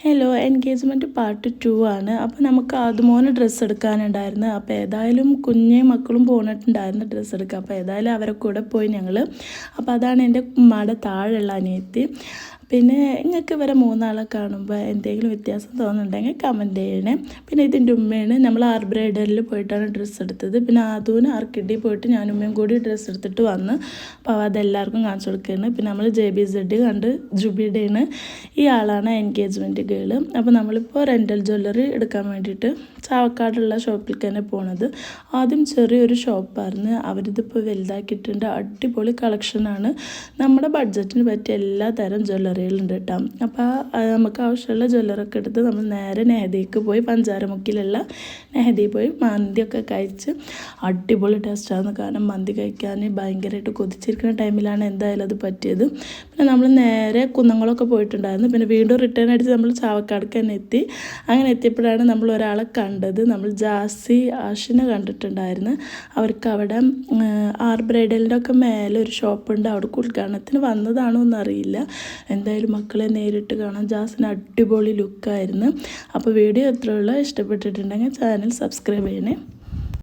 Hello, engagement part 2 ആണ്. അപ്പോൾ നമുക്ക് ആദ്യമോന് ഡ്രസ്സ് എടുക്കാനുണ്ടായിരുന്നു. അപ്പോൾ ഏതായാലും കുഞ്ഞേ മക്കളും പോന്നിട്ടുണ്ടായിരുന്നു ഡ്രസ്സ് എടുക്കുക. അപ്പോൾ ഏതായാലും അവരെ കൂടെ പോയി ഞങ്ങൾ. അപ്പോൾ അതാണ് എൻ്റെ ഉമ്മയുടെ താഴെയുള്ള അനിയത്തി. പിന്നെ നിങ്ങൾക്ക് ഇവരെ മൂന്നാളെ കാണുമ്പോൾ എന്തെങ്കിലും വ്യത്യാസം തോന്നുന്നുണ്ടെങ്കിൽ കമൻറ്റ് ചെയ്യണേ. പിന്നെ ഇതിൻ്റെ ഉമ്മയാണ്. നമ്മൾ ബ്രൈഡലിൽ പോയിട്ടാണ് ഡ്രസ്സ് എടുത്തത്. പിന്നെ ആദൂന് ആർക്കിഡി പോയിട്ട് ഞാനും ഉമ്മയും കൂടി ഡ്രസ്സ് എടുത്തിട്ട് വന്ന്. അപ്പോൾ അതെല്ലാവർക്കും കാണിച്ചു കൊടുക്കുകയാണ്. പിന്നെ നമ്മൾ JBZ കണ്ട് ജുബിയുടെയാണ്. ഈ ആളാണ് എൻഗേജ്മെൻറ്റ് ഗേൾ. അപ്പോൾ നമ്മളിപ്പോൾ റെൻ്റൽ ജ്വല്ലറി എടുക്കാൻ വേണ്ടിയിട്ട് ചാവക്കാടുള്ള ഷോപ്പിലേക്ക് തന്നെ പോണത്. ആദ്യം ചെറിയൊരു ഷോപ്പായിരുന്നു. അവരിതിപ്പോൾ വലുതാക്കിയിട്ടുണ്ട്. അടിപൊളി കളക്ഷനാണ്. നമ്മുടെ ബഡ്ജറ്റിന് പറ്റിയ എല്ലാ തരം ജ്വല്ലറികളുണ്ട് കേട്ടോ. അപ്പോൾ നമുക്ക് ആവശ്യമുള്ള ജ്വല്ലറൊക്കെ എടുത്ത് നമ്മൾ നേരെ നെഹദിക്ക് പോയി പഞ്ചാരമുക്കിലുള്ള നെഹദി പോയി മന്തിയൊക്കെ കഴിച്ച് അടിപൊളി ടേസ്റ്റാണ്. കാരണം മന്തി കഴിക്കാൻ ഭയങ്കരമായിട്ട് കൊതിച്ചിരിക്കുന്ന ടൈമിലാണ് എന്തായാലും അത് പറ്റിയത്. പിന്നെ നമ്മൾ നേരെ കുന്നംകുളമൊക്കെ പോയിട്ടുണ്ടായിരുന്നു. പിന്നെ വീണ്ടും റിട്ടേൺ അടിച്ച് നമ്മൾ ചാവക്കാടേക്ക് തന്നെ എത്തി. അങ്ങനെ എത്തിയപ്പോഴാണ് നമ്മൾ ഒരാളെ കണ്ടത്. നമ്മൾ ജാസി ആഷിനെ കണ്ടിട്ടുണ്ടായിരുന്നു. അവർക്ക് അവിടെ ബ്രൈഡലിൻ്റെ ഒക്കെ മേലെ ഒരു ഷോപ്പുണ്ട്. അവിടെ ഉദ്ഘാടനത്തിന് വന്നതാണോ എന്നറിയില്ല. എന്തായാലും മക്കളെ നേരിട്ട് കാണാൻ ജാസിന് അടിപൊളി ലുക്കായിരുന്നു. അപ്പോൾ വീഡിയോ എത്രയുള്ള ഇഷ്ടപ്പെട്ടിട്ടുണ്ടെങ്കിൽ ചാനൽ സബ്സ്ക്രൈബ് ചെയ്യണേ.